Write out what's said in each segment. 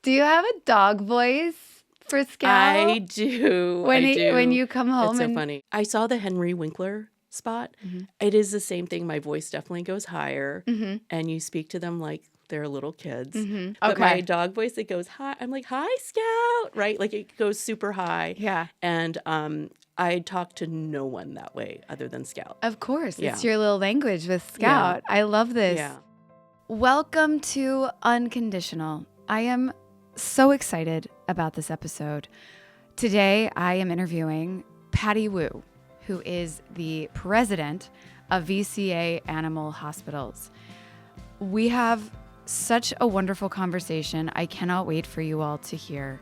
Do you have a dog voice for Scout? I do. When you come home. It's so funny. I saw the Henry Winkler spot. Mm-hmm. It is the same thing. My voice definitely goes higher, Mm-hmm. and you speak to them like they're little kids. Mm-hmm. But Okay. my dog voice, it goes high. I'm like, hi, Scout, right? Like it goes super high. Yeah. And I talk to no one that way other than Scout. Of course. Yeah. It's your little language with Scout. I love this. Yeah. Welcome to Unconditional. I am so excited about this episode. Today, I am interviewing Patty Wu, who is the president of VCA Animal Hospitals. We have such a wonderful conversation. I cannot wait for you all to hear.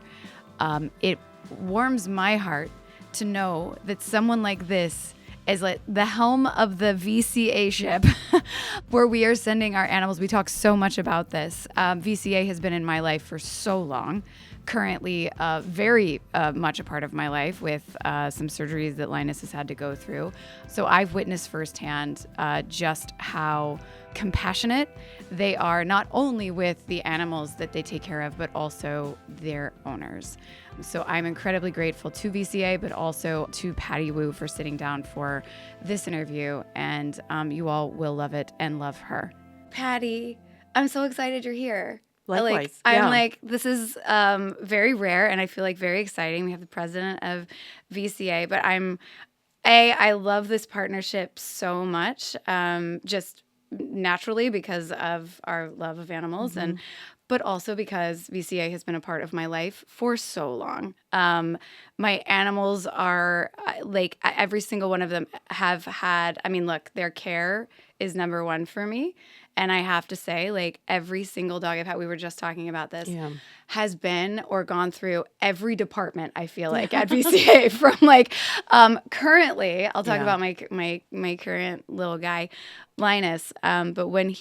It warms my heart to know that someone like this is like the helm of the VCA ship where we are sending our animals. We talk so much about this. VCA has been in my life for so long. Currently very much a part of my life with some surgeries that Linus has had to go through. So I've witnessed firsthand just how compassionate they are, not only with the animals that they take care of, but also their owners. So I'm incredibly grateful to VCA, but also to Patty Wu for sitting down for this interview. And you all will love it and love her. Patty, I'm so excited you're here. Likewise. I'm like, this is very rare, and I feel like very exciting. We have the president of VCA, but I love this partnership so much, just naturally because of our love of animals, but also because VCA has been a part of my life for so long. My animals are like every single one of them have had. I mean, look, their care is number one for me. And I have to say, like, every single dog I've had, we were just talking about this, has been or gone through every department, I feel like, at VCA. From like, currently, I'll talk about my current little guy, Linus. But when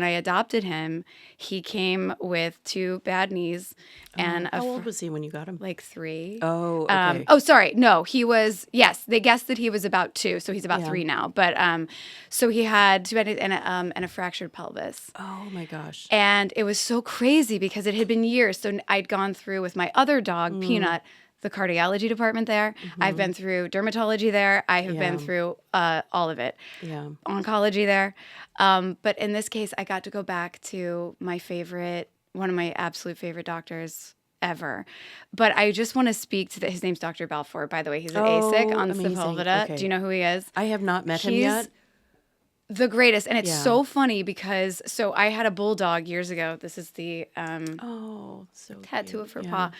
I adopted him, he came with 2 bad knees. And how old was he when you got him? Like 3. Oh, okay. Sorry. No, he was, yes, they guessed that he was about 2. So he's about 3 now. But so he had 2 bad knees and a fractured pelvis. Oh my gosh. And it was so crazy because it had been years. So I'd gone through with my other dog, Peanut, the cardiology department there. I've been through dermatology there. I have been through all of it. Yeah. Oncology there. But in this case, I got to go back to one of my absolute favorite doctors ever. But I just want to speak to his name's Dr. Balfour, by the way. He's an ASIC on Sepulveda. Okay. Do you know who he is? I have not met him yet. The greatest. And it's so funny because, so I had a bulldog years ago. This is the tattoo of her paw.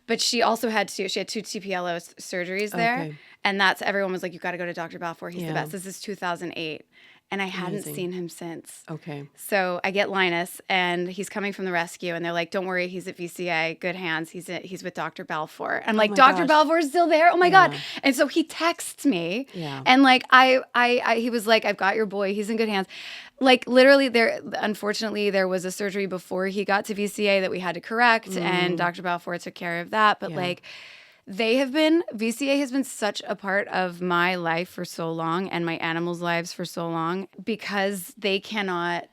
But she also had 2 TPLO surgeries there. Okay. And everyone was like, you got to go to Dr. Balfour. He's the best. This is 2008. And I hadn't seen him since. Okay. So I get Linus, and he's coming from the rescue, and they're like, "Don't worry, he's at VCA, good hands. He's with Dr. Balfour." I'm like, "Dr. Balfour's still there? Oh my god!" And so he texts me, and like he was like, "I've got your boy. He's in good hands." Like literally, unfortunately, there was a surgery before he got to VCA that we had to correct, and Dr. Balfour took care of that. But like. VCA has been such a part of my life for so long and my animals' lives for so long because they cannot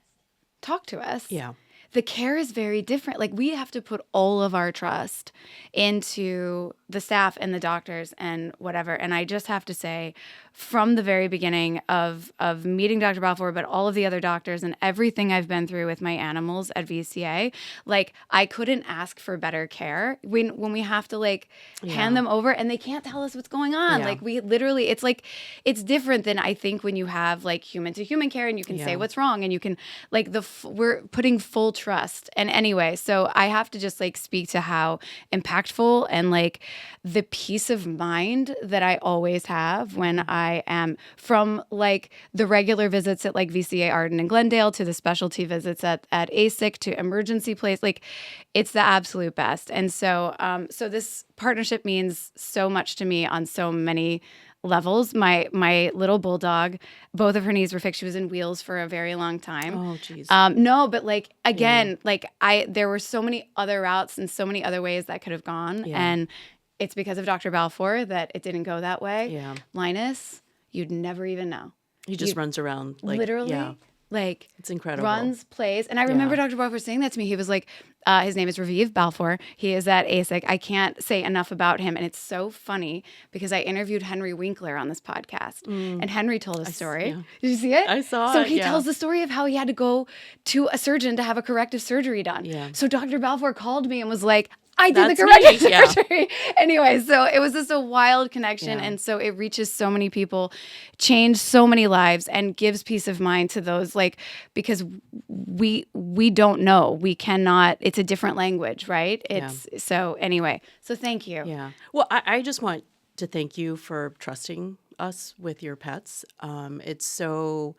talk to us. Yeah. The care is very different. Like we have to put all of our trust into the staff and the doctors and whatever. And I just have to say, from the very beginning of meeting Dr. Balfour, but all of the other doctors and everything I've been through with my animals at VCA, like I couldn't ask for better care. When we have to like hand them over and they can't tell us what's going on. Like we literally, it's different than I think when you have like human to human care and you can say what's wrong and you can like we're putting full trust. And anyway, so I have to just like speak to how impactful and like the peace of mind that I always have when I am from like the regular visits at like VCA Arden and Glendale to the specialty visits at ASIC to emergency place. Like it's the absolute best. And so, so this partnership means so much to me on so many levels. My little bulldog, both of her knees were fixed. She was in wheels for a very long time. Oh, geez. No, but like, again, like there were so many other routes and so many other ways that could have gone. And it's because of Dr. Balfour that it didn't go that way. Yeah. Linus, you'd never even know. He just runs around like literally. Yeah. like It's incredible. runs, plays. And I remember Dr. Balfour saying that to me. He was like, his name is Raviv Balfour. He is at ASIC. I can't say enough about him. And it's so funny because I interviewed Henry Winkler on this podcast. And Henry told a story. Did you see it? I saw so it, he tells the story of how he had to go to a surgeon to have a corrective surgery done. Yeah. So Dr. Balfour called me and was like, I did That's the corrective me, yeah. surgery. Anyway, so it was just a wild connection. Yeah. And so it reaches so many people, changed so many lives, and gives peace of mind to those, like, because we don't know. We cannot, it's a different language, right? It's so anyway. So thank you. Yeah. Well, I just want to thank you for trusting us with your pets. It's so,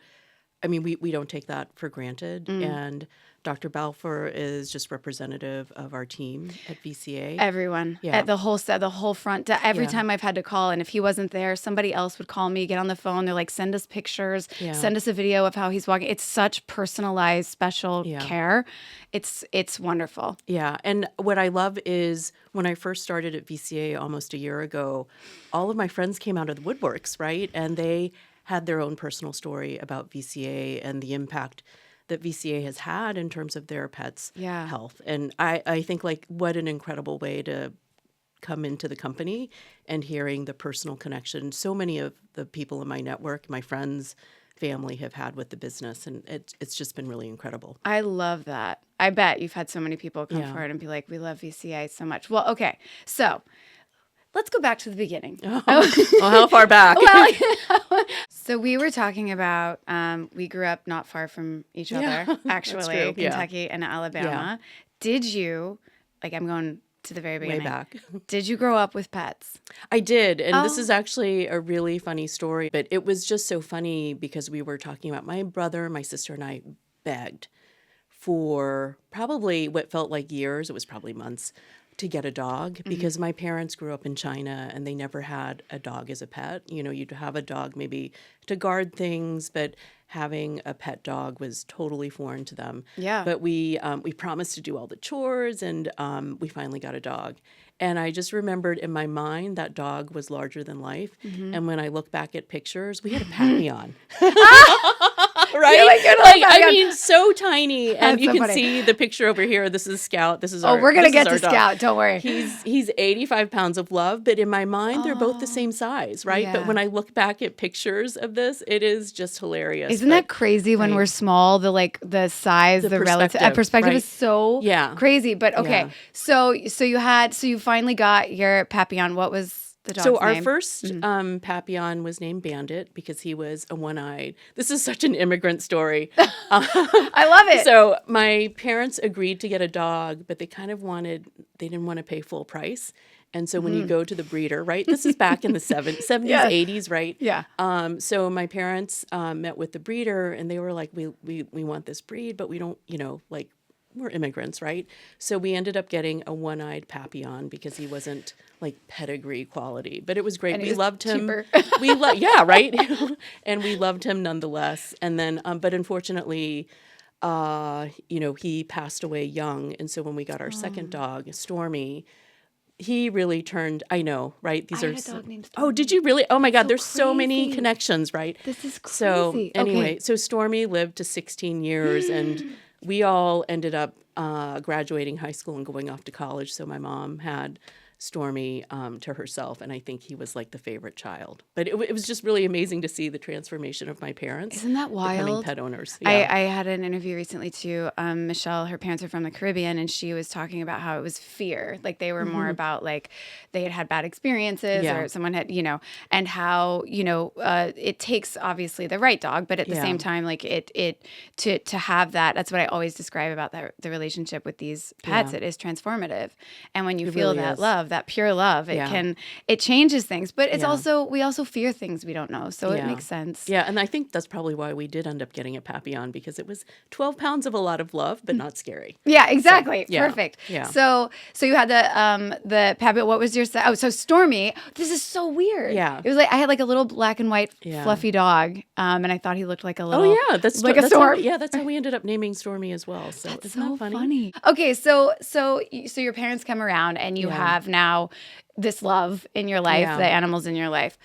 I mean, we don't take that for granted. And Dr. Balfour is just representative of our team at VCA. Everyone Yeah. at the whole set, the whole front. Every Yeah. time I've had to call, and if he wasn't there, somebody else would call me, get on the phone. They're like, send us pictures, send us a video of how he's walking. It's such personalized, special care. It's wonderful. Yeah. And what I love is when I first started at VCA almost a year ago, all of my friends came out of the woodworks, right? And they had their own personal story about VCA and the impact that VCA has had in terms of their pets' health. And I think, like, what an incredible way to come into the company and hearing the personal connection so many of the people in my network, my friends, family have had with the business. And it's just been really incredible. I love that. I bet you've had so many people come forward and be like, we love VCA so much. Well, okay. So let's go back to the beginning. Well, how far back? So we were talking about, we grew up not far from each other, actually, Kentucky and Alabama. Did you, like, I'm going to the very beginning. Way back. Did you grow up with pets? I did. And this is actually a really funny story. But it was just so funny because we were talking about my brother, my sister, and I begged for probably what felt like years. It was probably months to get a dog because my parents grew up in China and they never had a dog as a pet. You know, you'd have a dog maybe to guard things, but having a pet dog was totally foreign to them. Yeah. But we promised to do all the chores and we finally got a dog. And I just remembered in my mind that dog was larger than life. And when I look back at pictures, we had a Papillon. Right? Like, I mean, so tiny. And That's you so can funny. see the picture over here. This is Scout. This is our we're going to this is get our to dog. Scout. Don't worry. He's 85 pounds of love, but in my mind, they're both the same size, right? Yeah. But when I look back at pictures of this, it is just hilarious. Isn't that crazy when we're small? The size, the relative perspective right. is so crazy. But okay, so you finally got your Papillon. What was the dog's So our name? first Papillon was named Bandit because he was a one-eyed. This is such an immigrant story. I love it. So my parents agreed to get a dog, but they didn't want to pay full price. And so when you go to the breeder, right, this is back in the 70s, 80s, right? Yeah. So my parents met with the breeder and they were like, we want this breed, but we don't, like, we're immigrants, right? So we ended up getting a one-eyed Papillon because he wasn't like pedigree quality, but it was great. And We he was loved him. cheaper. Right? And we loved him nonetheless. And then, but unfortunately, he passed away young. And so when we got our second dog, Stormy, he really turned. I know, right? These I are. had a dog named Oh, Stormy. did you really? Oh my God! There's so many crazy. connections, right? This is crazy. So anyway, Okay. so Stormy lived to 16 years, and we all ended up graduating high school and going off to college. So my mom had Stormy to herself, and I think he was like the favorite child. But it was just really amazing to see the transformation of my parents. Isn't that becoming wild? pet owners. I had an interview recently too. Michelle, her parents are from the Caribbean, and she was talking about how it was fear. Like they were more about like they had bad experiences or someone had, and how, it takes obviously the right dog, but at the same time, like to have that, that's what I always describe about the relationship with these pets. It is transformative. And when you feel really that is. love, that pure love, it changes things, but it's we also fear things we don't know. So it makes sense. Yeah, and I think that's probably why we did end up getting a Papillon, because it was 12 pounds of a lot of love, but not scary. Yeah, exactly. So, yeah, Perfect. yeah. So you had the Papillon. What was your so Stormy? This is so weird. Yeah. It was like I had like a little black and white fluffy dog, and I thought he looked like a little. Oh yeah, that's like a that's storm. that's how we ended up naming Stormy as well. So That's isn't so that funny? funny. Okay, so your parents come around and you have now this love in your life, the animals in your life.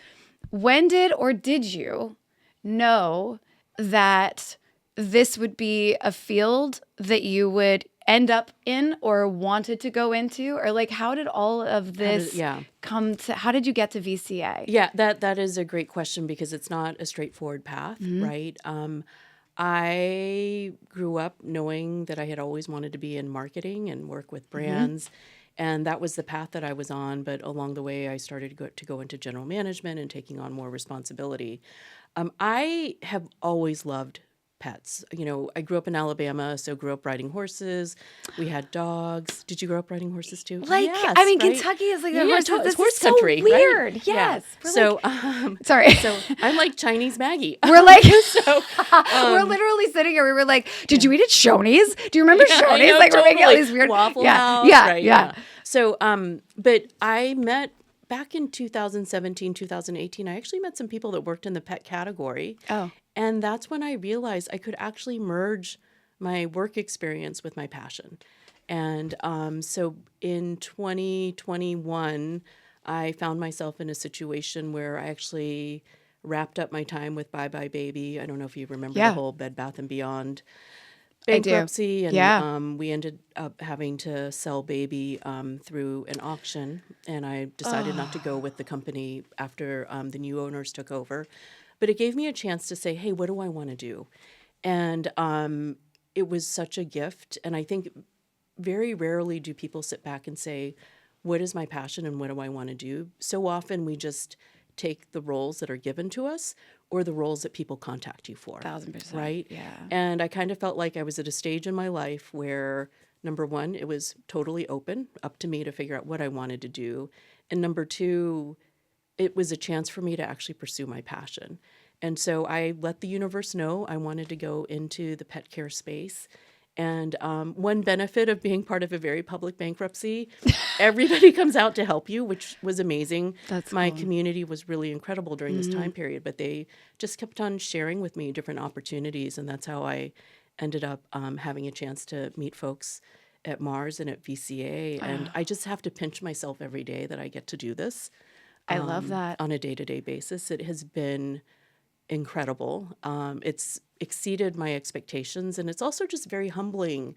When did you know that this would be a field that you would end up in or wanted to go into? Or like, how did all of this come to, how did you get to VCA? Yeah, that is a great question because it's not a straightforward path, right? I grew up knowing that I had always wanted to be in marketing and work with brands. And that was the path that I was on. But along the way, I started to go into general management and taking on more responsibility. I have always loved pets. You know, I grew up in Alabama, so grew up riding horses. We had dogs. Did you grow up riding horses too? Like, Yes, I mean, right? Kentucky is like the Yeah, horse. it's This horse is so country, right? weird. Yeah. Yes. We're So, sorry. so I'm like Chinese Maggie. We're like, So, we're literally sitting here. We were like, did you eat at Shoney's? Do you remember I Shoney's? know, Like, we're making all totally. these weird Waffle yeah, House, yeah, right? yeah. So, but I met back in 2017, 2018. I actually met some people that worked in the pet category. Oh. And that's when I realized I could actually merge my work experience with my passion. And so in 2021, I found myself in a situation where I actually wrapped up my time with Bye Bye Baby. I don't know if you remember the whole Bed Bath & Beyond bankruptcy. And we ended up having to sell Baby through an auction. And I decided not to go with the company after the new owners took over. But it gave me a chance to say, hey, what do I want to do? And it was such a gift. And I think very rarely do people sit back and say, what is my passion and what do I want to do? So often we just take the roles that are given to us or the roles that people contact you for. 1,000%. Right? Yeah. And I kind of felt like I was at a stage in my life where, number one, it was totally open, up to me to figure out what I wanted to do. And number two, it was a chance for me to actually pursue my passion. And so I let the universe know I wanted to go into the pet care space. And one benefit of being part of a very public bankruptcy, everybody comes out to help you, which was amazing. That's My cool. community was really incredible during this time period, but they just kept on sharing with me different opportunities. And that's how I ended up having a chance to meet folks at Mars and at VCA. And I just have to pinch myself every day that I get to do this. I love that. On a day-to-day basis. It has been incredible. It's exceeded my expectations, and it's also just very humbling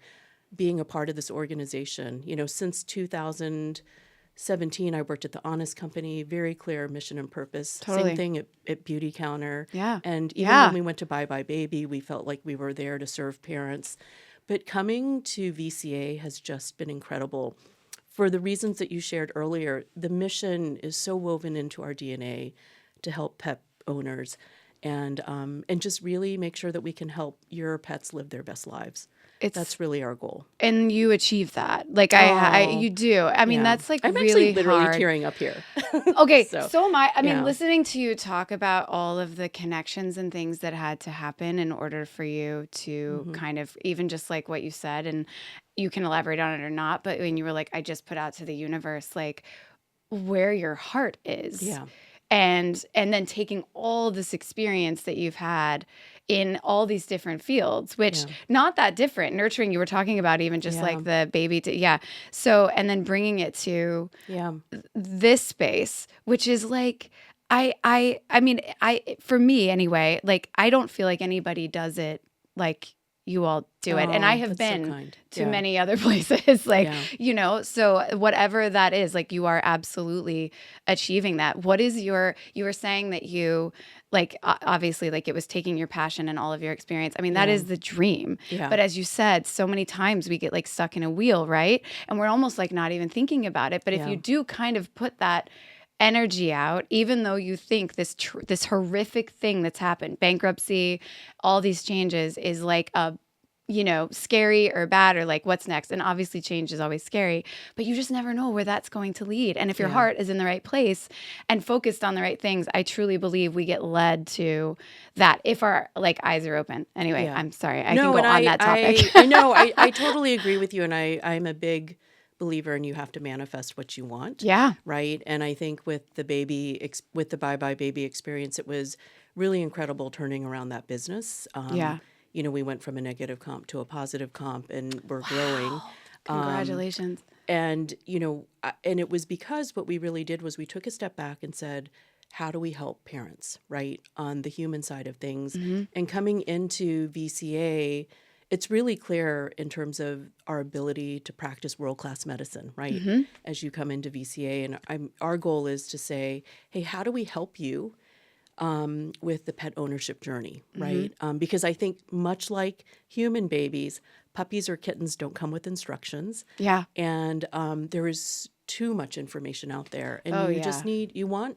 being a part of this organization. You know, since 2017, I worked at the Honest Company, very clear mission and purpose. Totally. Same thing at Beauty Counter. Yeah. And even when we went to Bye Bye Baby, we felt like we were there to serve parents. But coming to VCA has just been incredible. For the reasons that you shared earlier, the mission is so woven into our DNA to help pet owners and just really make sure that we can help your pets live their best lives. That's really our goal. And you achieve that. Like you do. I mean, that's like I'm really actually literally hard. tearing up here. Okay, so am I. I mean, yeah. listening to you talk about all of the connections and things that had to happen in order for you to kind of, even just like what you said, and you can elaborate on it or not, but when you were like, I just put out to the universe, like where your heart is. Yeah. And then taking all this experience that you've had in all these different fields, which not that different. Nurturing, you were talking about even just like the baby. So, and then bringing it to this space, which is like, I mean, for me anyway, like, I don't feel like anybody does it like you all do it. And I have been to many other places, like, you know, so whatever that is, like, you are absolutely achieving that. What is you were saying that you, like, obviously, like, it was taking your passion and all of your experience. I mean, that is the dream. Yeah. But as you said, so many times we get like stuck in a wheel, right? And we're almost like not even thinking about it. But if you do kind of put that energy out, even though you think this horrific thing that's happened, bankruptcy, all these changes is like a, you know, scary or bad or like what's next. And obviously change is always scary, but you just never know where that's going to lead. And if your heart is in the right place and focused on the right things, I truly believe we get led to that if our like eyes are open. Anyway, I'm sorry. I can go on that topic. I know. I totally agree with you. And I'm a big believer in you have to manifest what you want. Yeah. Right. And I think with the Bye Bye Baby experience, it was really incredible turning around that business. You know, we went from a negative comp to a positive comp and we're growing. Congratulations. And, you know, and it was because what we really did was we took a step back and said, how do we help parents, right, on the human side of things. Mm-hmm. And coming into VCA, it's really clear in terms of our ability to practice world-class medicine, right, Mm-hmm. as you come into VCA. And our goal is to say, hey, how do we help you with the pet ownership journey, right? Because I think much like human babies, puppies or kittens don't come with instructions. Yeah. And there is too much information out there. And Oh, you yeah. just you want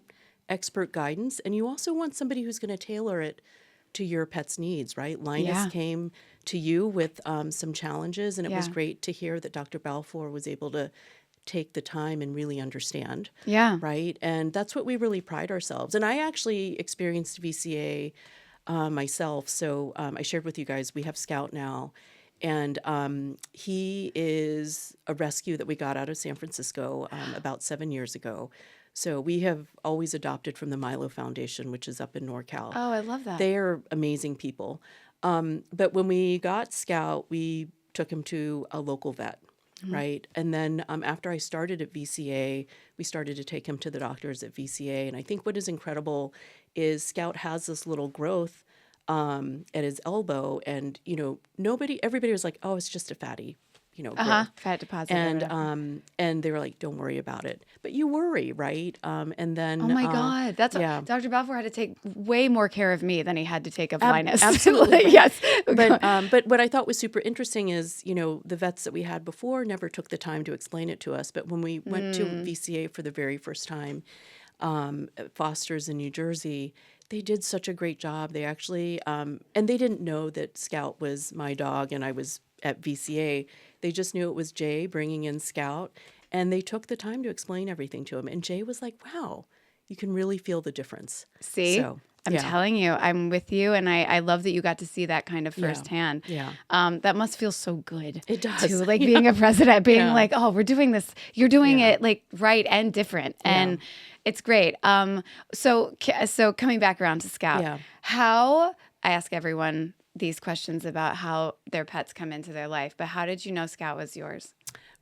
expert guidance, and you also want somebody who's going to tailor it to your pet's needs, right? Linus Yeah. came to you with some challenges, and it was Yeah. great to hear that Dr. Balfour was able to take the time and really understand. Yeah. Right. And that's what we really pride ourselves. And I actually experienced VCA myself. So I shared with you guys, we have Scout now. And he is a rescue that we got out of San Francisco about 7 years ago. So we have always adopted from the Milo Foundation, which is up in NorCal. Oh, I love that. They are amazing people. But when we got Scout, we took him to a local vet. Right. And then after I started at VCA, we started to take him to the doctors at VCA. And I think what is incredible is Scout has this little growth at his elbow. And, everybody was like, oh, it's just a fatty, growth. Fat deposit. or whatever. And they were like, don't worry about it. But you worry, right? And then Oh my God. That's yeah. Dr. Balfour had to take way more care of me than he had to take of Linus. absolutely. Yes. But what I thought was super interesting is, the vets that we had before never took the time to explain it to us. But when we went to VCA for the very first time at Foster's in New Jersey, they did such a great job. They actually, and they didn't know that Scout was my dog and I was at VCA. They just knew it was Jay bringing in Scout. And they took the time to explain everything to him. And Jay was like, wow, you can really feel the difference. See? So, I'm telling you, I'm with you, and I love that you got to see that kind of firsthand. Yeah. That must feel so good. It does. Too, like being a president, being Yeah. like, oh, we're doing this. You're doing it like right and different, and it's great. So coming back around to Scout, how I ask everyone these questions about how their pets come into their life, but how did you know Scout was yours?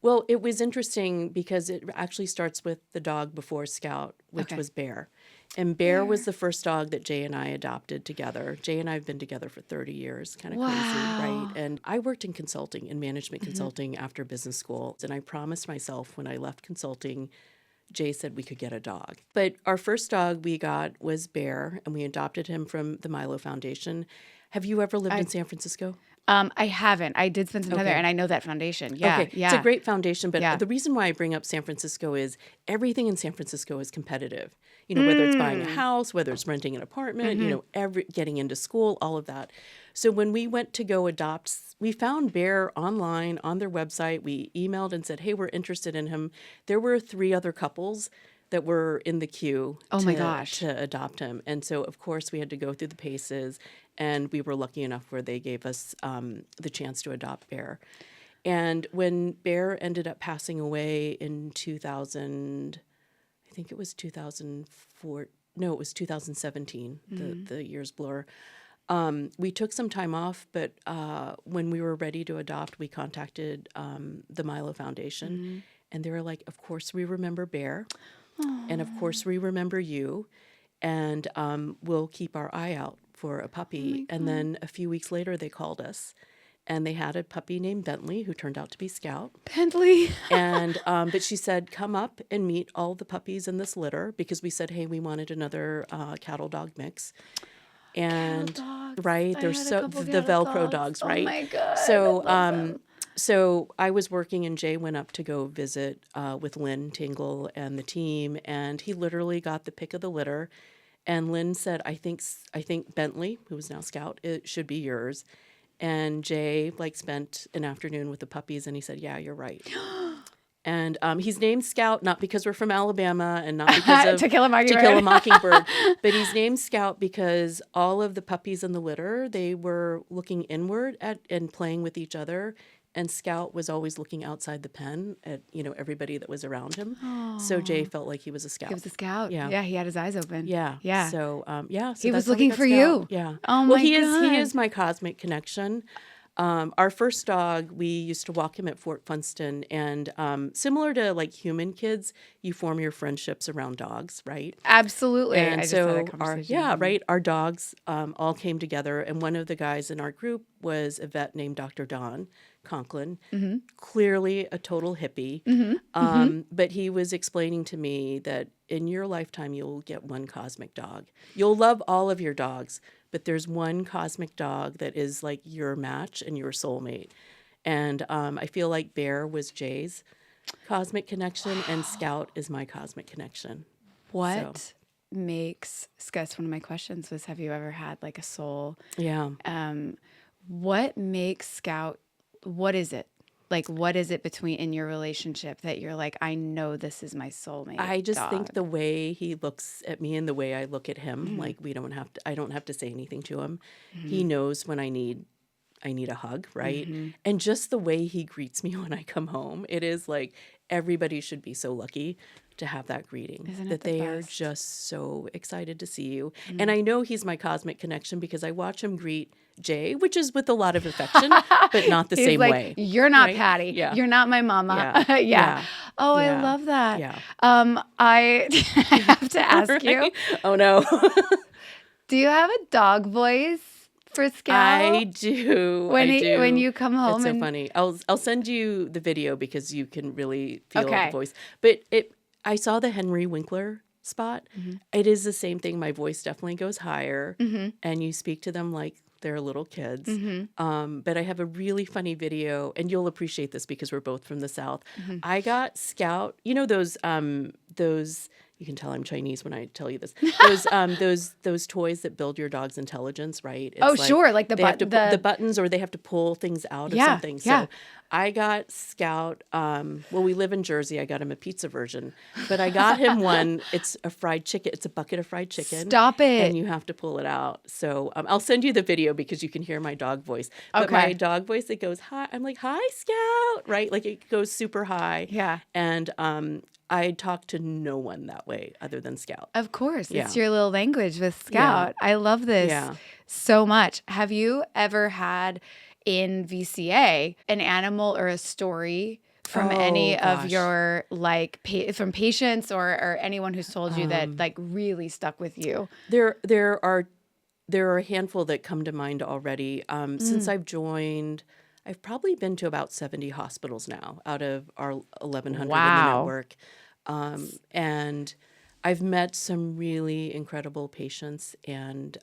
Well, it was interesting because it actually starts with the dog before Scout, which was Bear. And Bear was the first dog that Jay and I adopted together. Jay and I have been together for 30 years, kind of crazy, right? And I worked in consulting, in management consulting after business school. And I promised myself when I left consulting, Jay said we could get a dog. But our first dog we got was Bear, and we adopted him from the Milo Foundation. Have you ever lived in San Francisco? I haven't. I did spend some time there, and I know that foundation. Yeah, Okay. yeah. It's a great foundation, but the reason why I bring up San Francisco is everything in San Francisco is competitive. Whether it's buying a house, whether it's renting an apartment, getting into school, all of that. So when we went to go adopt, we found Bear online on their website. We emailed and said, hey, we're interested in him. There were 3 other couples that were in the queue to adopt him. And so, of course, we had to go through the paces, and we were lucky enough where they gave us the chance to adopt Bear. And when Bear ended up passing away in 2000, I think it was 2004, no, it was 2017, the years blur. We took some time off, but when we were ready to adopt, we contacted the Milo Foundation, and they were like, of course we remember Bear. And of course, we remember you, and we'll keep our eye out for a puppy. And then a few weeks later, they called us, and they had a puppy named Bentley, who turned out to be Scout. Bentley. And but she said, come up and meet all the puppies in this litter, because we said, hey, we wanted another cattle dog mix. And they're so the Velcro dogs, right? Oh my God. So so I was working, and Jay went up to go visit with Lynn Tingle and the team, and he literally got the pick of the litter. And Lynn said, I think Bentley, who is now Scout, it should be yours. And Jay spent an afternoon with the puppies, and he said, yeah, you're right. And he's named Scout not because we're from Alabama and not because of To Kill a Mockingbird, but he's named Scout because all of the puppies in the litter, they were looking inward at and playing with each other. And Scout was always looking outside the pen at, everybody that was around him. Aww. So Jay felt like he was a Scout. He was a Scout. Yeah. Yeah, he had his eyes open. Yeah. Yeah. So, so he was that's how we looking got for Scout. you. Yeah. Oh, well, my he God. is my cosmic connection. Our first dog, we used to walk him at Fort Funston, and similar to like human kids, you form your friendships around dogs, right? Absolutely. And I just had so that conversation. right, our dogs all came together, and one of the guys in our group was a vet named Dr. Don Conklin, clearly a total hippie. But he was explaining to me that in your lifetime, you'll get one cosmic dog. You'll love all of your dogs, but there's one cosmic dog that is like your match and your soulmate. And I feel like Bear was Jay's cosmic connection, and Scout is my cosmic connection. What makes, Scott's one of my questions was, have you ever had like a soul? Yeah. What makes Scout, what is it? Like, what is it between in your relationship that you're like, I know this is my soulmate I just dog? think the way he looks at me and the way I look at him, like I don't have to say anything to him. He knows when I need a hug, right? And just the way he greets me when I come home, it is like everybody should be so lucky to have that greeting. Isn't it that the they are best? just so excited to see you. And I know he's my cosmic connection because I watch him greet Jay, which is with a lot of affection, but not the He's same like, way. you're not right? Patty. Yeah. You're not my mama. Yeah. Yeah. Oh, I Yeah. love that. Yeah. I have to ask you, Right? Oh no. do you have a dog voice for Scout? I do. When I do. when you come home It's so and funny. I'll send you the video because you can really feel Okay. the voice. But I saw the Henry Winkler spot. It is the same thing. My voice definitely goes higher, and you speak to them like they're little kids. But I have a really funny video, and you'll appreciate this because we're both from the South. I got Scout. You know those. You can tell I'm Chinese when I tell you this. Those toys that build your dog's intelligence, right? It's Oh, sure, like the they have to button- the buttons, or they have to pull things out of Yeah, something. yeah. So I got Scout. Well, we live in Jersey. I got him a pizza version, but I got him one. It's a fried chicken. It's a bucket of fried chicken. Stop it. And you have to pull it out. So I'll send you the video because you can hear my dog voice. But Okay. my dog voice, it goes hi. I'm like, hi, Scout, right? Like it goes super high. Yeah. And I talk to no one that way other than Scout. Of course, Yeah. it's your little language with Scout. I love this Yeah. so much. Have you ever had in VCA an animal or a story from Oh, any of gosh. your like from patients or anyone who's told you that like really stuck with you? There are a handful that come to mind already. Since I've joined, I've probably been to about 70 hospitals now out of our 1,100 in the Wow. network. And I've met some really incredible patients and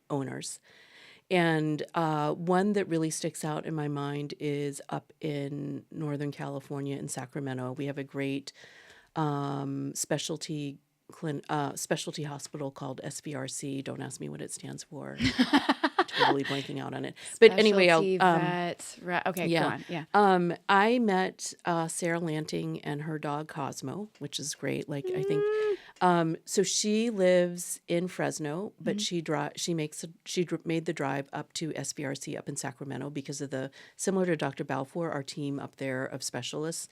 owners. And one that really sticks out in my mind is up in Northern California in Sacramento. We have a great specialty hospital called SVRC. Don't ask me what it stands for. Totally blanking out on it. But anyway, Specialty vet, okay, yeah. go on. Yeah. I met Sarah Lanting and her dog Cosmo, which is great. Like I think, so she lives in Fresno, but she made the drive up to SVRC up in Sacramento because of similar to Dr. Balfour, our team up there of specialists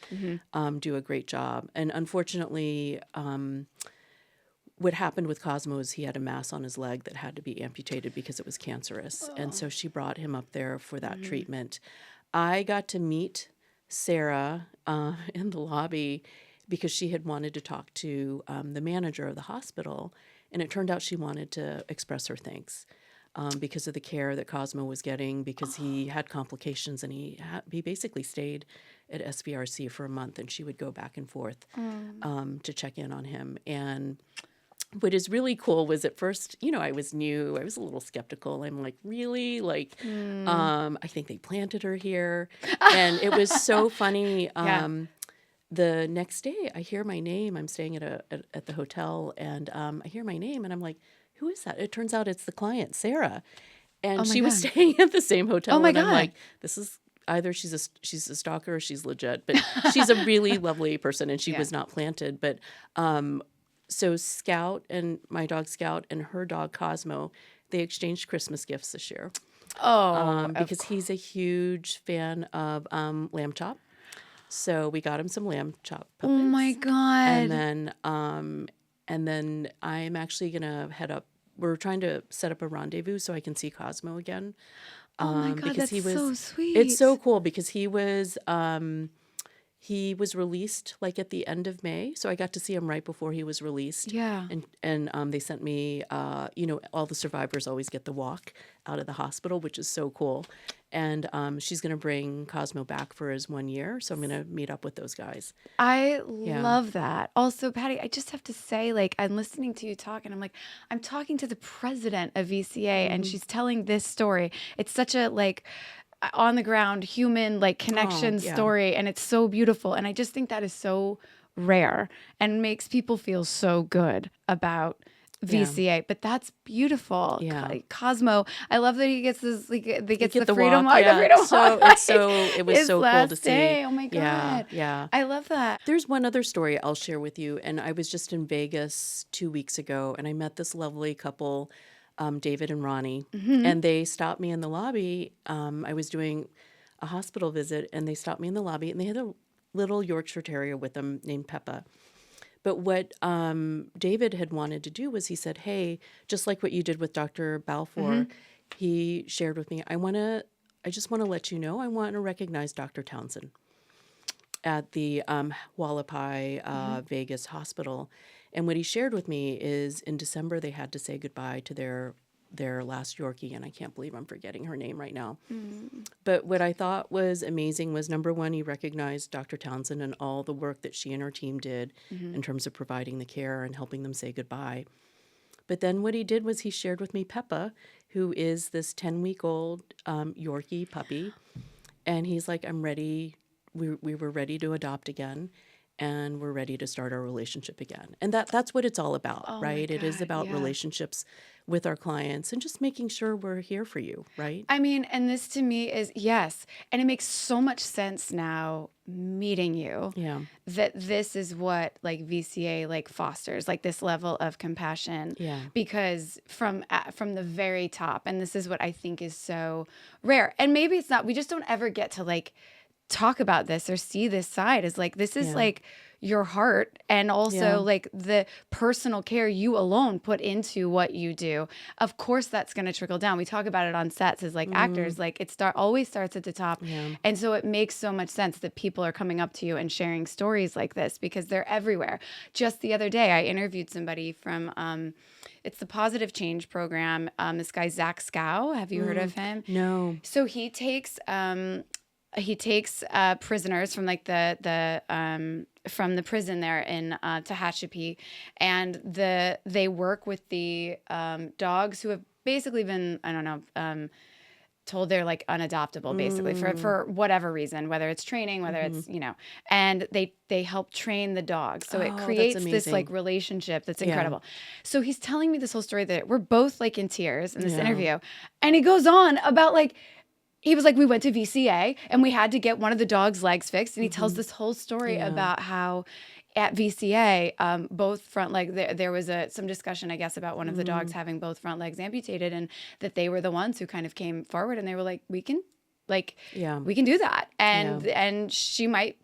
do a great job. And unfortunately, what happened with Cosmo is he had a mass on his leg that had to be amputated because it was cancerous. And so she brought him up there for that treatment. I got to meet Sarah in the lobby because she had wanted to talk to the manager of the hospital. And it turned out she wanted to express her thanks because of the care that Cosmo was getting, because he had complications, and he basically stayed at SVRC for a month, and she would go back and forth to check in on him. And what is really cool was at first, I was new. I was a little skeptical. I'm like, really? Like, I think they planted her here. And it was so funny. The next day, I hear my name. I'm staying at the hotel, and I hear my name, and I'm like, who is that? It turns out it's the client, Sarah. And she was staying at the same hotel. Oh, my and I'm God. like, this is either she's a stalker or she's legit. But she's a really lovely person, and she was not planted. But so Scout and my dog Scout and her dog Cosmo, they exchanged Christmas gifts this year. Because he's a huge fan of lamb chop. So we got him some lamb chop puppets. Oh my God. And then I'm actually gonna head up. We're trying to set up a rendezvous so I can see Cosmo again. Oh my God, because that's so sweet. it's so cool because he was released like at the end of May, so I got to see him right before he was released. Yeah. And they sent me, all the survivors always get the walk out of the hospital, which is so cool. And she's going to bring Cosmo back for his 1 year, so I'm going to meet up with those guys. I Yeah. love that. Also, Patty, I just have to say, like, I'm listening to you talk and I'm like, I'm talking to the president of VCA and she's telling this story. It's such a like on the ground human like connection yeah. story and it's so beautiful. And I just think that is so rare and makes people feel so good about VCA, but that's beautiful. Yeah. Cosmo, I love that he gets this. Like, they gets get the the freedom walk, walk. yeah. The freedom So walk. it was his so cool last to see. day. Oh my God. Yeah, yeah. I love that. There's one other story I'll share with you. And I was just in Vegas 2 weeks ago, and I met this lovely couple, David and Ronnie, and they stopped me in the lobby. I was doing a hospital visit, and they stopped me in the lobby, and they had a little Yorkshire Terrier with them named Peppa. But what David had wanted to do was he said, hey, just like what you did with Dr. Balfour, he shared with me, I just want to let you know, I want to recognize Dr. Townsend at the Hualapai Vegas hospital. And what he shared with me is in December, they had to say goodbye to their last Yorkie, and I can't believe I'm forgetting her name right now. But what I thought was amazing was, number one, he recognized Dr. Townsend and all the work that she and her team did in terms of providing the care and helping them say goodbye. But then what he did was he shared with me Peppa, who is this 10-week-old Yorkie puppy, and he's like, I'm ready. We were ready to adopt again. And we're ready to start our relationship again. And that's what it's all about, Oh my right? It is God, about yeah. relationships with our clients and just making sure we're here for you, right? I mean, and this to me is yes. And it makes so much sense now meeting you. Yeah. That this is what like VCA like fosters, like this level of compassion. Yeah. Because from the very top, and this is what I think is so rare. And maybe it's not, we just don't ever get to like talk about this or see this side is like, this is Yeah. like your heart and also Yeah. like the personal care you alone put into what you do. Of course, that's going to trickle down. We talk about it on sets as like actors, like it always starts at the top. Yeah. And so it makes so much sense that people are coming up to you and sharing stories like this because they're everywhere. Just the other day, I interviewed somebody from, it's the Positive Change Program. This guy, Zach Scow. Have you heard of him? No. So he takes prisoners from like from the prison there in Tehachapi, and they work with the dogs who have basically been, I don't know, told they're like unadoptable basically for whatever reason, whether it's training, whether it's, and they help train the dogs. So it Oh, that's creates this amazing. like relationship that's incredible. So he's telling me this whole story that we're both like in tears in this interview. And he goes on about like, he was like, we went to VCA and we had to get one of the dog's legs fixed. And he tells this whole story about how at VCA, both front leg, there was some discussion, I guess, about one of the dogs having both front legs amputated and that they were the ones who kind of came forward and they were like, we can do that. And she might,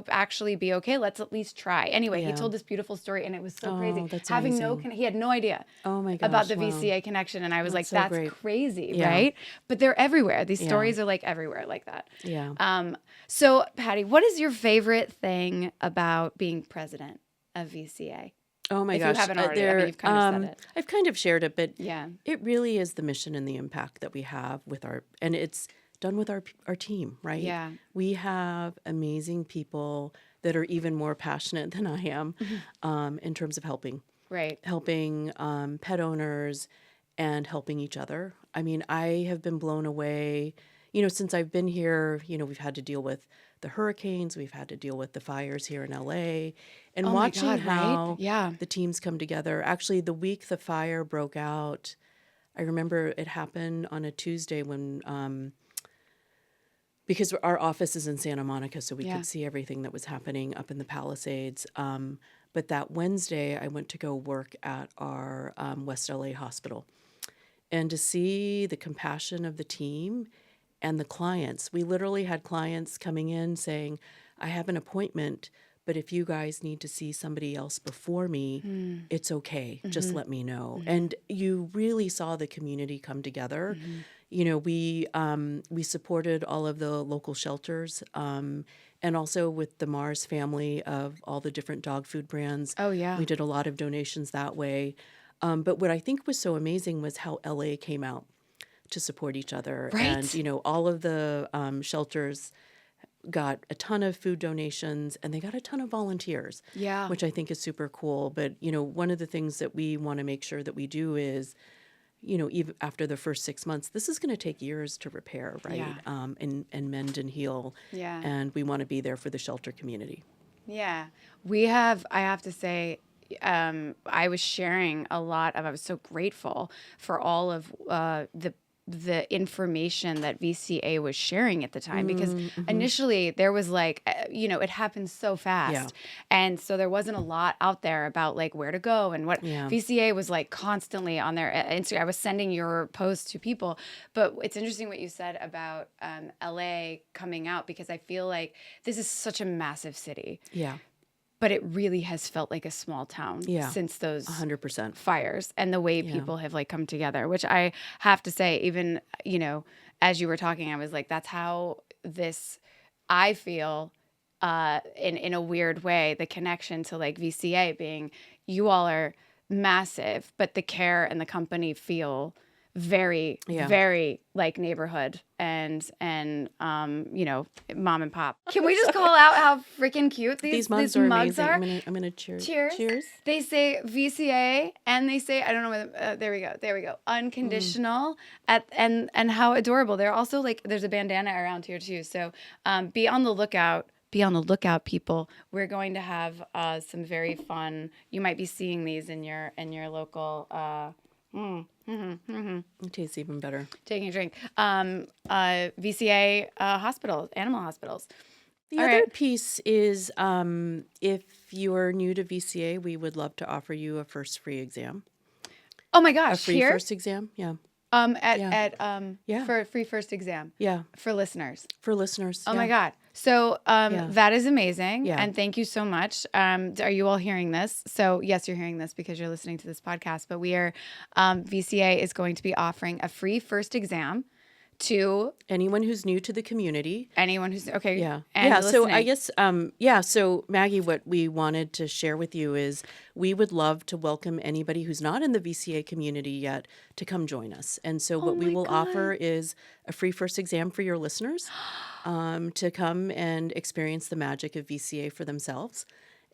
actually be okay. Let's at least try. Anyway, he told this beautiful story and it was so crazy. That's Having amazing. he had no idea Oh my gosh, about the wow. VCA connection. And I was like, so that's great. crazy, Yeah. right? But they're everywhere. These stories are like everywhere like that. Yeah. So Patty, what is your favorite thing about being president of VCA? Oh my If gosh. you haven't already, I mean, you've kind of said it. I've kind of shared it, but Yeah. it really is the mission and the impact that we have with and it's done with our team, right? Yeah. We have amazing people that are even more passionate than I am in terms of helping Right. pet owners and helping each other. I mean, I have been blown away, since I've been here, we've had to deal with the hurricanes, we've had to deal with the fires here in LA, and Oh my watching God, right? how Yeah. the teams come together. Actually, the week the fire broke out, I remember it happened on a Tuesday when, because our office is in Santa Monica, so we could see everything that was happening up in the Palisades. But that Wednesday, I went to go work at our West LA hospital. And to see the compassion of the team and the clients, we literally had clients coming in saying, I have an appointment, but if you guys need to see somebody else before me, it's okay. Just let me know. And you really saw the community come together. we supported all of the local shelters, and also with the Mars family of all the different dog food brands. Oh, yeah. We did a lot of donations that way. But what I think was so amazing was how LA came out to support each other. Right. And, all of the shelters got a ton of food donations, and they got a ton of volunteers, Yeah. which I think is super cool. But, one of the things that we want to make sure that we do is, even after the first 6 months, this is going to take years to repair, right? Yeah. And mend and heal. Yeah. And we want to be there for the shelter community. Yeah. I have to say, I was sharing a lot I was so grateful for all of the information that VCA was sharing at the time, because initially there was like, it happened so fast. Yeah. And so there wasn't a lot out there about like where to go and what. Yeah. VCA was like constantly on their Instagram. I was sending your posts to people, but it's interesting what you said about LA coming out, because I feel like this is such a massive city. Yeah. But it really has felt like a small town since those 100%. fires, and the way people have like come together, which I have to say, even, as you were talking, I was like, that's how I feel in a weird way, the connection to like VCA being, you all are massive, but the care and the company feel very, very like neighborhood and mom and pop. Can we just call out how freaking cute these mugs are? Amazing. I'm gonna cheers. Cheers. They say VCA, and they say, I don't know whether, there we go. Unconditional and how adorable. They're also like, there's a bandana around here too. So be on the lookout. Be on the lookout, people. We're going to have some very fun. You might be seeing these in your local. It tastes even better. Taking a drink. VCA hospitals, animal hospitals. The other piece is, if you are new to VCA, we would love to offer you a first free exam. Oh my gosh! A free first exam, yeah. For a free first exam. Yeah. For listeners. Oh my God. So that is amazing. Yeah. And thank you so much. Are you all hearing this? So yes, you're hearing this because you're listening to this podcast, but VCA is going to be offering a free first exam to anyone who's new to the community. Okay. Yeah. And so I guess, so Maggie, what we wanted to share with you is we would love to welcome anybody who's not in the VCA community yet to come join us. And so what we will offer is a free first exam for your listeners to come and experience the magic of VCA for themselves.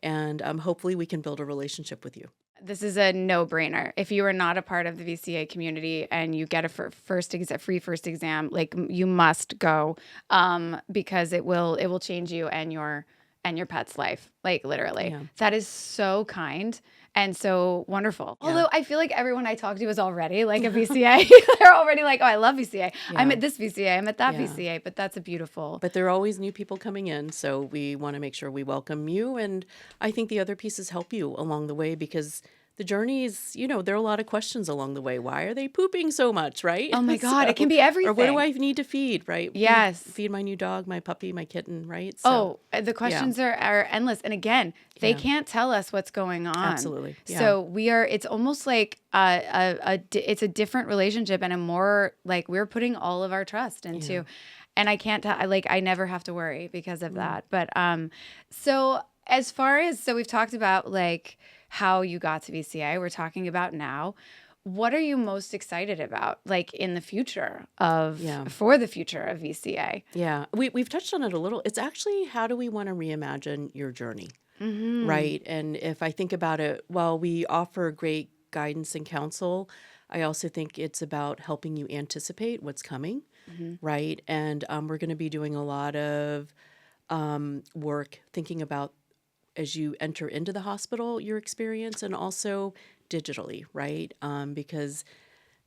And hopefully we can build a relationship with you. This is a no-brainer. If you are not a part of the VCA community and you get a free first exam, like you must go, because it will change you and your pet's life, like literally. Yeah. That is so kind and so wonderful. Yeah. Although I feel like everyone I talk to is already like a VCA. They're already like, oh, I love VCA. Yeah. I'm at this VCA. I'm at that VCA. But that's a beautiful. But there are always new people coming in. So we want to make sure we welcome you. And I think the other pieces help you along the way, because the journey is, there are a lot of questions along the way. Why are they pooping so much, right? Oh my God, it can be everything. Or what do I need to feed, right? Yes. Feed my new dog, my puppy, my kitten, right? So, the questions are endless. And again, they can't tell us what's going on. Absolutely. Yeah. So it's almost like it's a different relationship, and a more like we're putting all of our trust into, and I can't I never have to worry because of that. But so as far as, we've talked about like how you got to VCA, we're talking about now. What are you most excited about, like in the future for the future of VCA? Yeah, we've touched on it a little. It's actually, how do we want to reimagine your journey, right? And if I think about it, while we offer great guidance and counsel, I also think it's about helping you anticipate what's coming, right? And we're going to be doing a lot of work thinking about, as you enter into the hospital, your experience, and also digitally, right? Because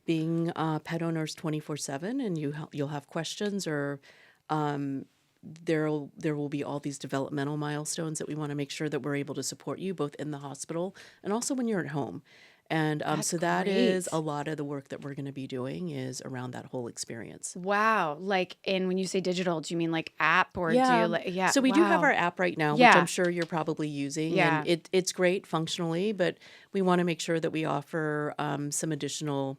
being pet owners 24/7, and you'll have questions, or there will be all these developmental milestones that we want to make sure that we're able to support you both in the hospital and also when you're at home. And so that is a lot of the work that we're going to be doing is around that whole experience. Wow. Like, and when you say digital, do you mean like app or do you So we do have our app right now, which I'm sure you're probably using. Yeah. And it's great functionally, but we want to make sure that we offer some additional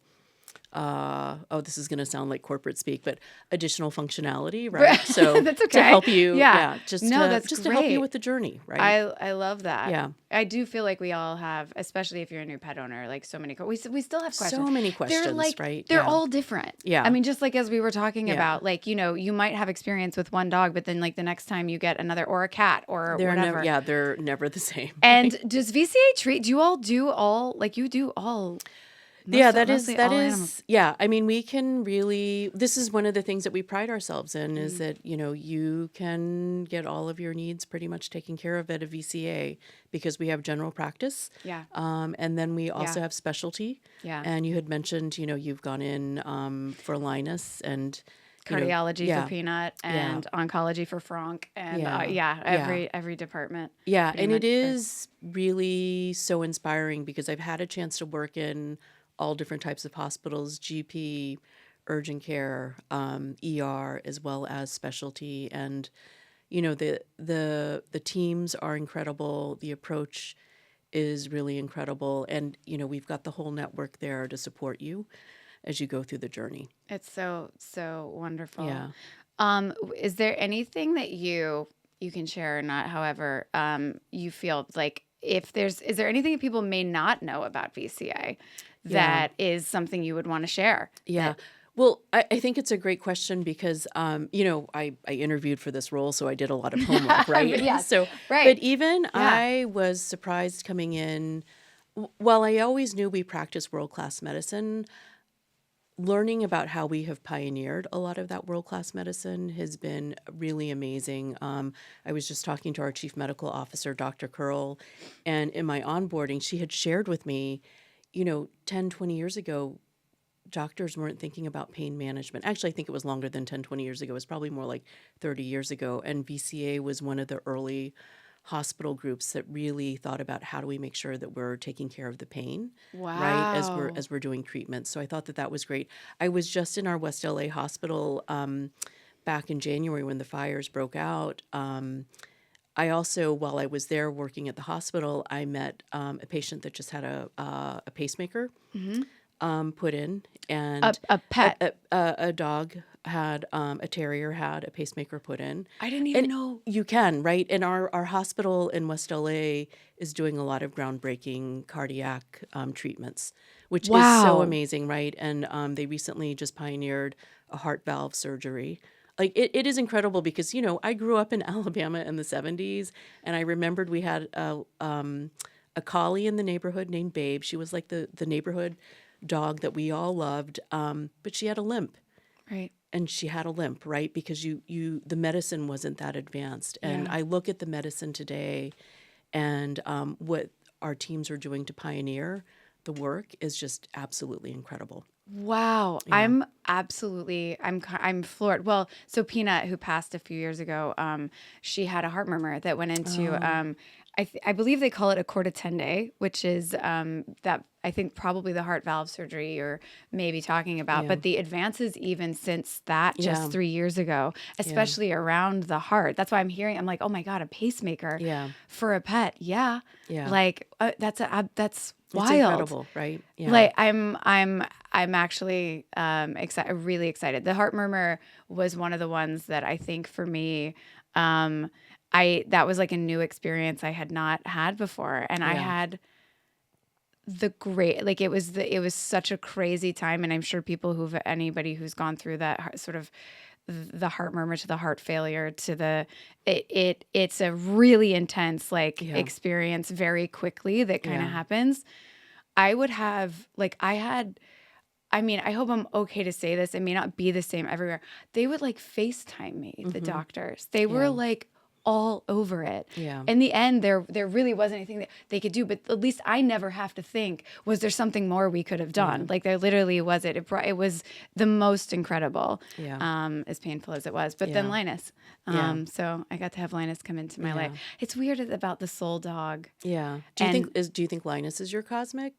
this is going to sound like corporate speak, but additional functionality, right? So That's okay. to help you, Yeah. just No, to, that's just to help you great. with the journey, right? I love that. Yeah. I do feel like we all have, especially if you're a new pet owner, like so many, we still have questions. So many They're questions, like, right? they're Yeah. all different. Yeah. I mean, just like as we were talking Yeah. about, like, you might have experience with one dog, but then like the next time you get another or a cat or They're whatever. never, they're never the same. And does VCA treat, do you all do all, like you do all? Mostly all animals. Yeah. I mean, we can really, this is one of the things that we pride ourselves in is that, you can get all of your needs pretty much taken care of at a VCA because we have general practice. Yeah. And then we also Yeah. have specialty. Yeah. And you had mentioned, you've gone in for Linus and Cardiology for Peanut Yeah. and oncology for Frank and Yeah. every department. Yeah, pretty and much it is really so inspiring because I've had a chance to work in all different types of hospitals, GP, urgent care, ER, as well as specialty. And, the teams are incredible. The approach is really incredible. And, we've got the whole network there to support you as you go through the journey. It's so wonderful. Yeah. Is there anything that you can share or not, however, you feel like is there anything that people may not know about VCA that is something you would want to share? Yeah. Well, I think it's a great question because, I interviewed for this role, so I did a lot of homework, right? Yes, So, right. But even I was surprised coming in. While I always knew we practice world-class medicine, learning about how we have pioneered a lot of that world-class medicine has been really amazing. I was just talking to our chief medical officer, Dr. Curl, and in my onboarding, she had shared with me, 10, 20 years ago, doctors weren't thinking about pain management. Actually, I think it was longer than 10, 20 years ago. It was probably more like 30 years ago. And VCA was one of the early hospital groups that really thought about how do we make sure that we're taking care of the pain, right, as we're doing treatments. So I thought that was great. I was just in our West LA hospital back in January when the fires broke out. I also, while I was there working at the hospital, I met a patient that just had a pacemaker put in, and A pet. a dog had a terrier had a pacemaker put in. I didn't even know. You can, right? And our hospital in West LA is doing a lot of groundbreaking cardiac treatments, which is so amazing, right? And they recently just pioneered a heart valve surgery. Like it is incredible because, I grew up in Alabama in the 70s, and I remembered we had a collie in the neighborhood named Babe. She was like the neighborhood dog that we all loved, but she had a limp. Right. And she had a limp, right? Because the medicine wasn't that advanced. And I look at the medicine today and what our teams are doing to pioneer the work is just absolutely incredible. Wow. Yeah. I'm floored. Well, so Peanut, who passed a few years ago, she had a heart murmur that went into, I believe they call it a cortitende, which is that I think probably the heart valve surgery you're maybe talking about. But the advances even since that just 3 years ago, especially around the heart. That's why I'm like, oh my God, a pacemaker for a pet. Yeah. Like that's wild. It's incredible, right? Yeah. Like I'm actually really excited. The heart murmur was one of the ones that I think for me, that was like a new experience I had not had before, and I had it was such a crazy time, and I'm sure anybody who's gone through that sort of the heart murmur to the heart failure to it's a really intense experience very quickly that kind of happens. I hope I'm okay to say this. It may not be the same everywhere. They would FaceTime me, the doctors. They were all over it. Yeah. In the end, there really wasn't anything that they could do, but at least I never have to think, was there something more we could have done? There literally was it. It was the most incredible, as painful as it was. But then Linus. So I got to have Linus come into my life. It's weird about the soul dog. Yeah. Do you think Linus is your cosmic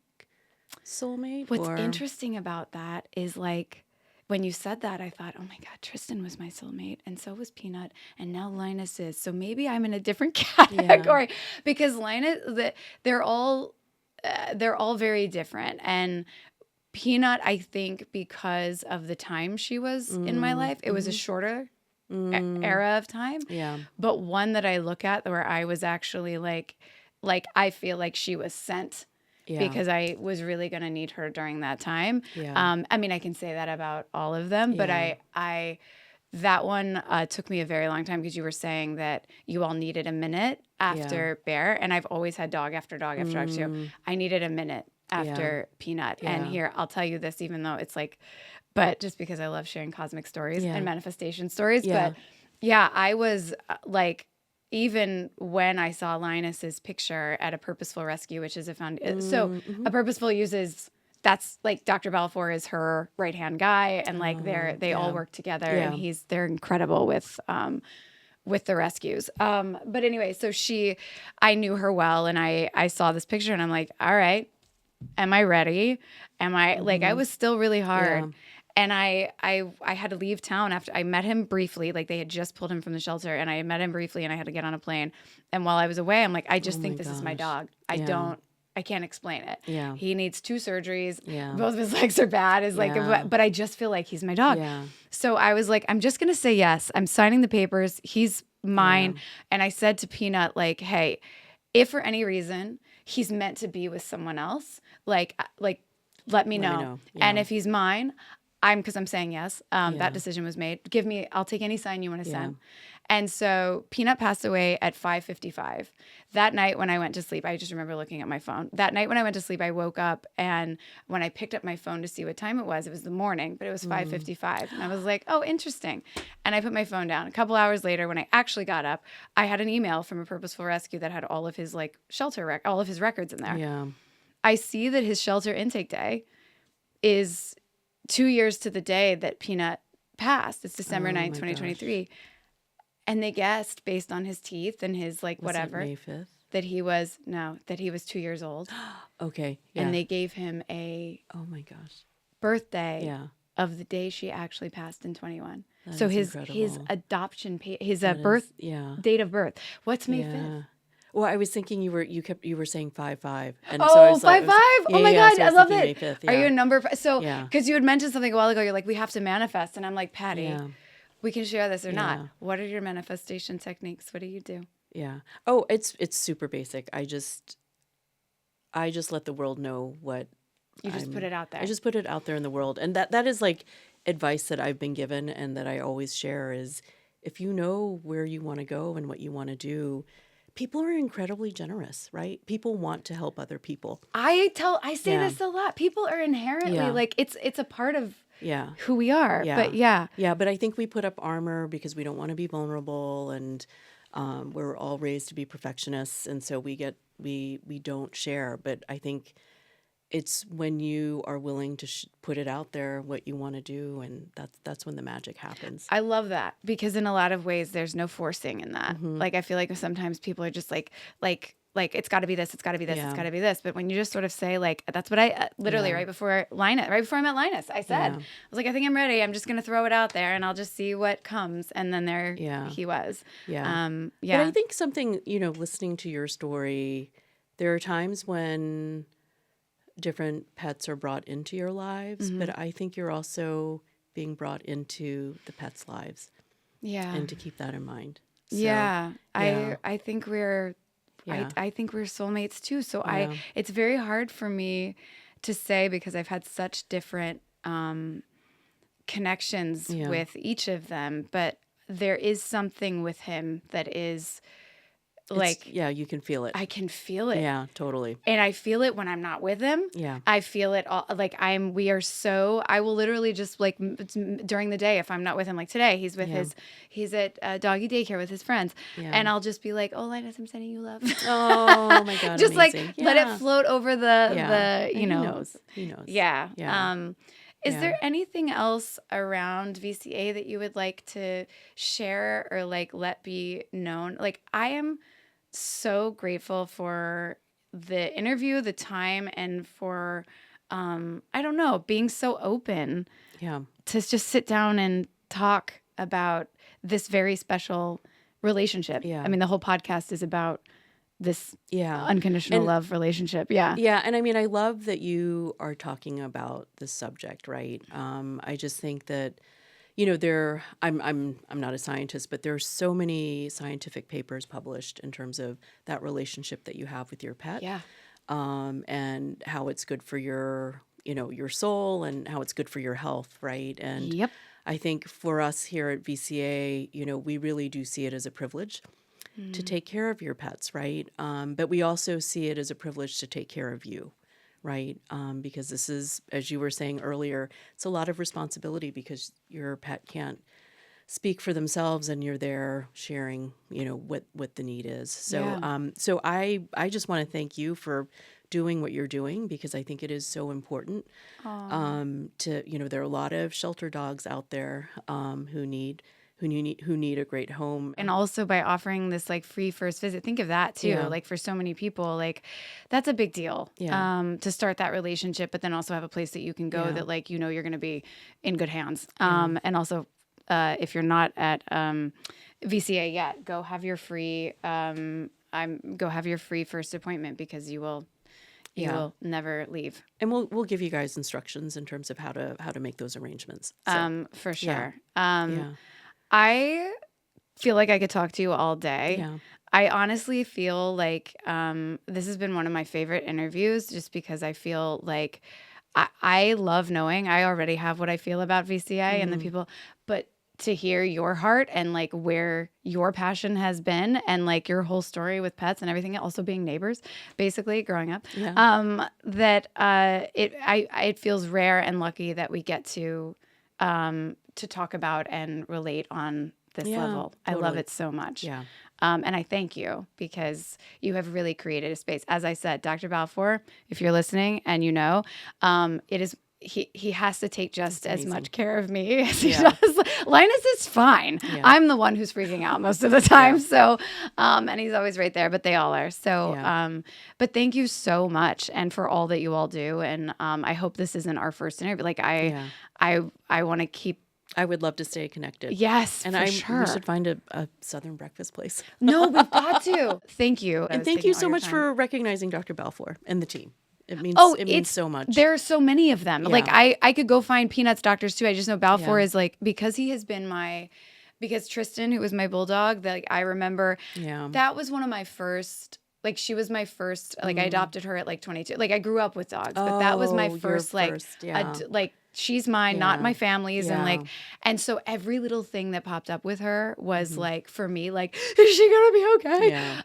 soulmate? What's interesting about that is when you said that, I thought, oh my God, Tristan was my soulmate, and so was Peanut, and now Linus is. So maybe I'm in a different category because Linus, they're all very different, and Peanut, I think because of the time she was in my life, it was a shorter era of time. Yeah. But one that I look at where I was actually like I feel like she was sent Yeah. because I was really going to need her during that time. Yeah. I mean, I can say that about all of them, but Yeah. I that one took me a very long time because you were saying that you all needed a minute after Bear, and I've always had dog after dog after dog too. I needed a minute after Peanut, and Yeah. here I'll tell you this, even though it's like, but just because I love sharing cosmic stories Yeah. and manifestation stories, Yeah. but yeah, I was like. Even when I saw Linus's picture at a Purposeful Rescue, which is a so a Purposeful uses that's like Dr. Balfour is her right hand guy, and like they all work together, and they're incredible with the rescues. But anyway, so I knew her well, and I saw this picture, and I'm like, all right, am I ready? Am I like I was still really hard. Yeah. And I had to leave town after I met him briefly. Like they had just pulled him from the shelter, and I met him briefly, and I had to get on a plane. And while I was away, I'm like, I just think this is my dog. I can't explain it. Yeah. He needs 2 surgeries. Yeah. Both of his legs are bad. Is like, but I just feel like he's my dog. Yeah. So I was like, I'm just gonna say yes. I'm signing the papers. He's mine. And I said to Peanut, like, hey, if for any reason he's meant to be with someone else, like let me know. Yeah. And if he's mine, because I'm saying yes. That decision was made. I'll take any sign you want to send. And so Peanut passed away at 5:55. That night when I went to sleep, I just remember looking at my phone. That night when I went to sleep, I woke up, and when I picked up my phone to see what time it was the morning, but it was 5:55. And I was like, oh, interesting. And I put my phone down. A couple hours later, when I actually got up, I had an email from a Purposeful Rescue that had all of his like shelter all of his records in there. Yeah. I see that his shelter intake day is 2 years to the day that Peanut passed. It's December 9th, 2023. And they guessed based on his teeth and his like whatever May 5th? that he was 2 years old. Okay. Yeah. And they gave him a oh my gosh. birthday of the day she actually passed in 21. That so is his incredible. adoption his birth date of birth. What's May 5th? Well, I was thinking you were saying 5/5, and Oh, so I was like, 5/5! Oh my God, so I love thinking it. May 5th, Are you a number? So, Yeah. because you had mentioned something a while ago, you're like, we have to manifest, and I'm like, Patty, Yeah. we can share this or not. Yeah. What are your manifestation techniques? What do you do? Yeah. Oh, it's super basic. I just let the world know what You just put it out there. I just put it out there in the world, and that is like advice that I've been given and that I always share is if you know where you want to go and what you want to do. People are incredibly generous, right? People want to help other people. I say this a lot. People are inherently like it's a part of who we are. Yeah. But Yeah, but I think we put up armor because we don't want to be vulnerable, and we're all raised to be perfectionists, and so we don't share. But I think it's when you are willing to put it out there what you want to do, and that's when the magic happens. I love that because in a lot of ways there's no forcing in that. Like I feel like sometimes people are just like it's got to be this, it's got to be this, it's got to be this. But when you just sort of say like that's what I literally right before I met Linus, I said I was like I think I'm ready. I'm just gonna throw it out there and I'll just see what comes. And then there he was. But I think something listening to your story, there are times when different pets are brought into your lives, but I think you're also being brought into the pets' lives. Yeah. And to keep that in mind. So, I think we're I think we're soulmates too. So it's very hard for me to say because I've had such different connections with each of them, but there is something with him that is like you can feel it. I can feel it. Yeah, totally. And I feel it when I'm not with him. Yeah. I feel it all I will literally just like during the day if I'm not with him, like today he's with he's at doggy daycare with his friends and I'll just be like, oh Linus, I'm sending you love. Oh my God. Just amazing. like let it float over the he knows. Yeah. Is Yeah. there anything else around VCA that you would like to share or like let be known? Like I am so grateful for the interview, the time, and for I don't know, being so open to just sit down and talk about this very special relationship. I mean, the whole podcast is about this Yeah. unconditional And love relationship. Yeah. yeah, and I mean, I love that you are talking about this subject, right? I just think that, I'm not a scientist, but there are so many scientific papers published in terms of that relationship that you have with your pet, Yeah. and how it's good for your soul and how it's good for your health, right? And Yep. I think for us here at VCA, we really do see it as a privilege to take care of your pets, right? But we also see it as a privilege to take care of you, right? Because this is, as you were saying earlier, it's a lot of responsibility because your pet can't speak for themselves, and you're there sharing, what the need is. So, Yeah. I just want to thank you for doing what you're doing because I think it is so important. There are a lot of shelter dogs out there who need a great home. And also by offering this like free first visit, think of that too. Yeah. Like for so many people, like that's a big deal. Yeah. To start that relationship, but then also have a place that you can go Yeah. that like you're going to be in good hands. And also, if you're not at VCA yet, go have your free go have your free first appointment because you will never leave. And we'll give you guys instructions in terms of how to make those arrangements. So, For sure. yeah. I feel like I could talk to you all day. Yeah. I honestly feel like this has been one of my favorite interviews just because I feel like I love knowing I already have what I feel about VCA and the people, but to hear your heart and like where your passion has been and like your whole story with pets and everything, also being neighbors, basically growing up, it feels rare and lucky that we get to talk about and relate on this level. Totally. I love it so much. Yeah. And I thank you because you have really created a space. As I said, Dr. Balfour, if you're listening and it is he has to take just as much care of me as he does. Linus is fine. Yeah. I'm the one who's freaking out most of the time. Yeah. So, and he's always right there, but they all are. So, but thank you so much and for all that you all do. And I hope this isn't our first interview. Like I want to keep. I would love to stay connected. Yes, and we should find a Southern breakfast place. No, we've got to. Thank you. And thank you so much for recognizing Dr. Balfour and the team. It means so much. There are so many of them. Yeah. Like I could go find Peanuts doctors too. I just know Balfour is like, because he has been because Tristan, who was my bulldog, that like, I remember that was one of my first. Like she was my first. Like I adopted her at like 22. Like I grew up with dogs, but that was my first. Like she's mine, not my family's, and so every little thing that popped up with her was like for me, like is she gonna be okay? Yeah.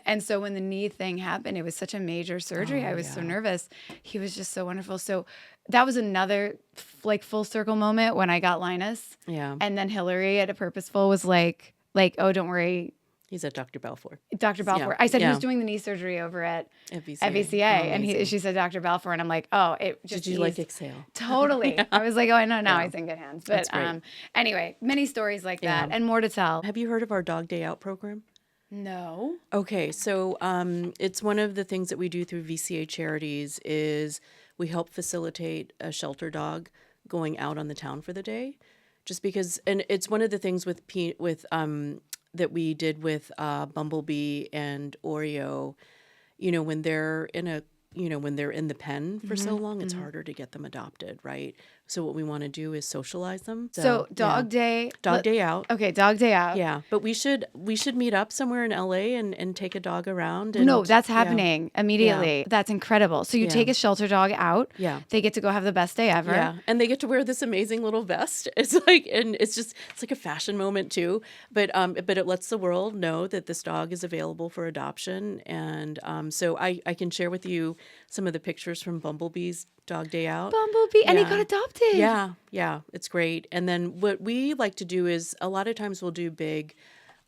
And so when the knee thing happened, it was such a major surgery. I was so nervous. He was just so wonderful. So that was another like full circle moment when I got Linus. Yeah. And then Hillary at a Purposeful was like, oh, don't worry. He's at Dr. Balfour. Dr. Balfour. Yeah. I said he was doing the knee surgery over at VCA. And she said Dr. Balfour, and I'm like, oh, it just. Did you like exhale? Totally. I was like, oh, I know now. He's in good hands. But anyway, many stories like that and more to tell. Have you heard of our Dog Day Out program? No. Okay, so it's one of the things that we do through VCA Charities is we help facilitate a shelter dog going out on the town for the day, just because, and it's one of the things with that we did with Bumblebee and Oreo, when they're in the pen for so long, it's harder to get them adopted, right? So what we want to do is socialize them. So Dog Day Out. Okay, Dog Day Out. Yeah, but we should meet up somewhere in LA and take a dog around. And, no, that's happening immediately. Yeah. That's incredible. So you take a shelter dog out. Yeah, they get to go have the best day ever. Yeah, and they get to wear this amazing little vest. It's like a fashion moment too. But it lets the world know that this dog is available for adoption. And so I can share with you some of the pictures from Bumblebee's Dog Day Out. Bumblebee, and he got adopted. Yeah, it's great. And then what we like to do is a lot of times we'll do big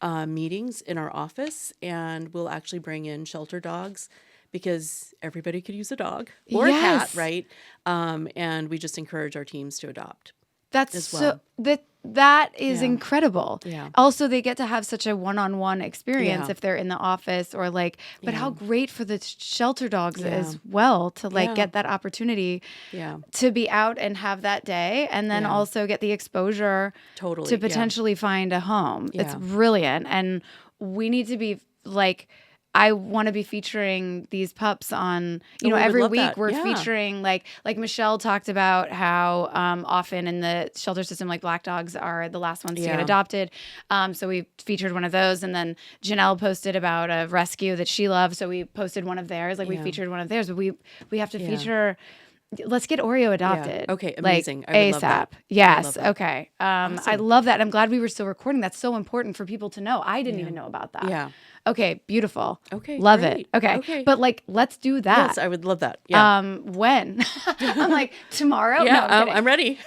meetings in our office, and we'll actually bring in shelter dogs because everybody could use a dog or a cat, right? And we just encourage our teams to adopt. That's as well. That is incredible. Yeah. Also, they get to have such a one-on-one experience if they're in the office or like, but how great for the shelter dogs as well to like get that opportunity to be out and have that day and then also get the exposure to potentially find a home. It's brilliant. And we need to be like, I want to be featuring these pups on, Oh, I would every love week that. we're Yeah. featuring like Michelle talked about how often in the shelter system, like black dogs are the last ones to get Yeah. adopted. So we featured one of those, and then Janelle posted about a rescue that she loves. So we posted one of theirs, like we Yeah. featured one of theirs, but we have to Yeah. feature. Let's get Oreo adopted. Okay, Like, amazing. I would love that. ASAP. I would Yes. love that. Okay. I Awesome. love that. I'm glad we were still recording. That's so important for people to know. I didn't even know about that. Yeah. Okay. Beautiful. Okay, Love great. it. Okay. Okay. But like, let's do that. Yes, I would love that. Yeah. When? I'm like, tomorrow? Yeah, No, I'm kidding. I'm ready.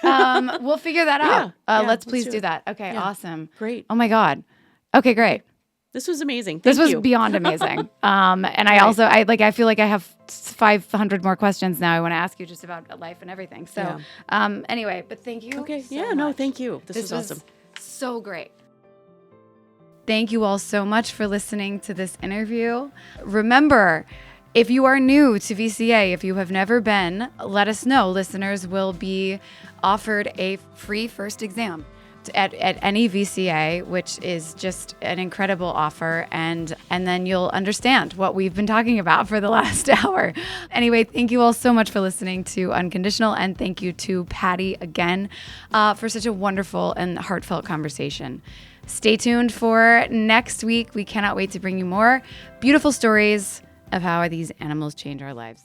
We'll figure that out. Yeah, Let's let's please do do it. that. Okay. Yeah. Awesome. Great. Oh my God. Okay, great. This was amazing. This Thank was you. beyond amazing. And I feel like I have 500 more questions now I want to ask you just about life and everything. So, anyway, but thank you. Okay. so Yeah, no, much. thank you. This was awesome. So great. Thank you all so much for listening to this interview. Remember, if you are new to VCA, if you have never been, let us know. Listeners will be offered a free first exam at any VCA, which is just an incredible offer. And then you'll understand what we've been talking about for the last hour. Anyway, thank you all so much for listening to Unconditional. And thank you to Patty again for such a wonderful and heartfelt conversation. Stay tuned for next week. We cannot wait to bring you more beautiful stories of how these animals change our lives.